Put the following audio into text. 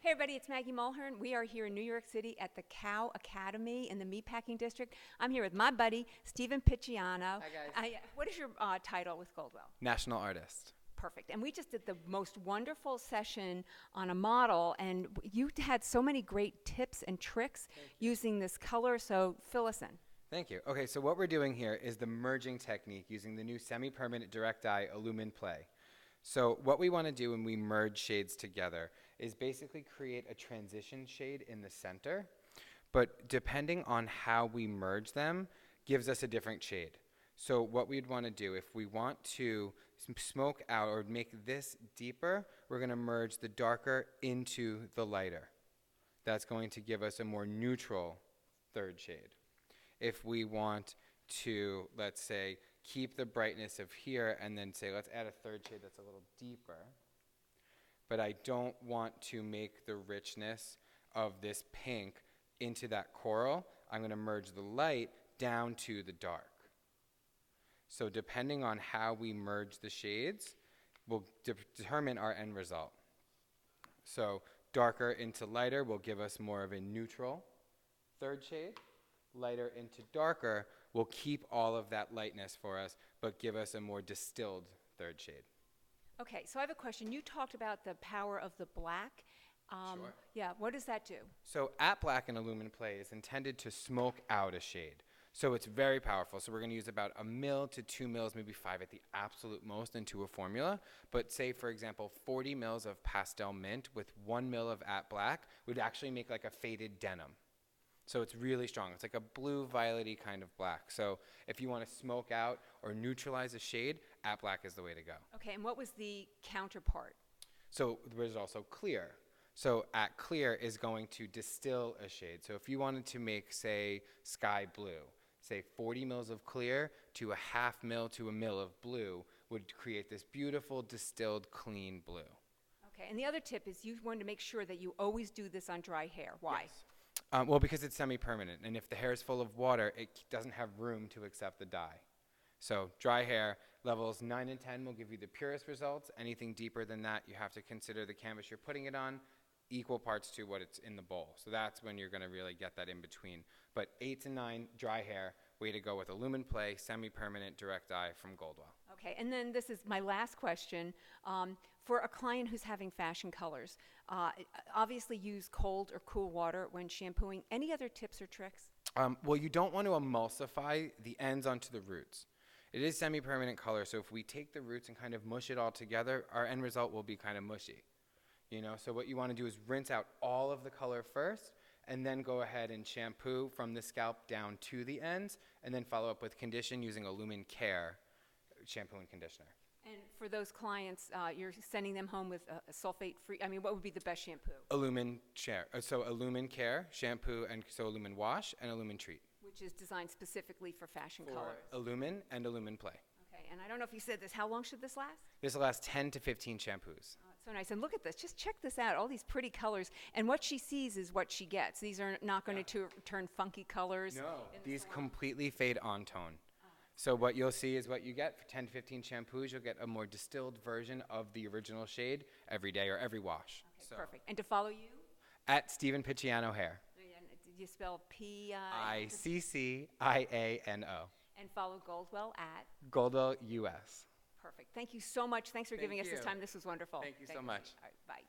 Hey everybody, it's Maggie Mulhern. We are here in New York City at the Cow Academy in the Meatpacking District. I'm here with my buddy, Stephen Picciano. Hi, guys. What is your title with Goldwell? National artist. Perfect. And we just did the most wonderful session on a model, and you had so many great tips and tricks using this color, so fill us in. Thank you. Okay, so what we're doing here is the merging technique using the new semi-permanent direct dye Illumin Play. So what we want to do when we merge shades together is basically create a transition shade in the center, but depending on how we merge them gives us a different shade. So what we'd want to do, if we want to smoke out or make this deeper, we're going to merge the darker into the lighter. That's going to give us a more neutral third shade. If we want to, let's say, keep the brightness of here and then say, let's add a third shade that's a little deeper, but I don't want to make the richness of this pink into that coral, I'm going to merge the light down to the dark. So depending on how we merge the shades will determine our end result. So darker into lighter will give us more of a neutral third shade. Lighter into darker will keep all of that lightness for us, but give us a more distilled third shade. Okay, so I have a question. You talked about the power of the black. Sure. Yeah, what does that do? So at black in Illumin Play is intended to smoke out a shade. So it's very powerful. So we're going to use about 1 mil to 2 mils, maybe 5 at the absolute most into a formula. But say, for example, 40 mils of pastel mint with 1 mil of at black would actually make like a faded denim. So it's really strong. It's like a blue, violet-y kind of black. So if you want to smoke out or neutralize a shade, at black is the way to go. Okay, and what was the counterpart? So there's also clear. So at clear is going to distill a shade. So if you wanted to make, say, sky blue, say 40 mils of clear to a half mil to 1 mil of blue would create this beautiful, distilled, clean blue. Okay, and the other tip is you want to make sure that you always do this on dry hair. Why? Yes. Well, because it's semi-permanent, and if the hair is full of water, it doesn't have room to accept the dye. So dry hair, levels 9 and 10 will give you the purest results. Anything deeper than that, you have to consider the canvas you're putting it on, equal parts to what it's in the bowl. So that's when you're going to really get that in between. But 8 to 9, dry hair, way to go with Illumin Play, semi-permanent direct dye from Goldwell. Okay, and then this is my last question. For a client who's having fashion colors, obviously use cold or cool water when shampooing. Any other tips or tricks? Well, you don't want to emulsify the ends onto the roots. It is semi-permanent color, so if we take the roots and kind of mush it all together, our end result will be kind of mushy. You know, so what you want to do is rinse out all of the color first, and then go ahead and shampoo from the scalp down to the ends, and then follow up with condition using Illumin Care shampoo and conditioner. And for those clients, you're sending them home with a sulfate-free, I mean, what would be the best shampoo? Illumin Care shampoo, and so Illumin Wash and Illumin Treat. Which is designed specifically for fashion For colors. Illumin and Illumin Play. Okay, and I don't know if you said this, how long should this last? This will last 10 to 15 shampoos. Oh, it's so nice. And look at this. Just check this out. All these pretty colors. And what she sees is what she gets. These are not going to turn funky colors. No, these completely fade on tone. So what you'll see is what you get for 10 to 15 shampoos. You'll get a more distilled version of the original shade every day or every wash. Okay, so. Perfect. And to follow you? At Stephen Picciano Hair. Did you spell P-I-C-C-I-A-N-O? And follow Goldwell at? Goldwell US. Perfect. Thank you so much. Thanks for giving us this time. This was wonderful. Thank you so much. All right, bye.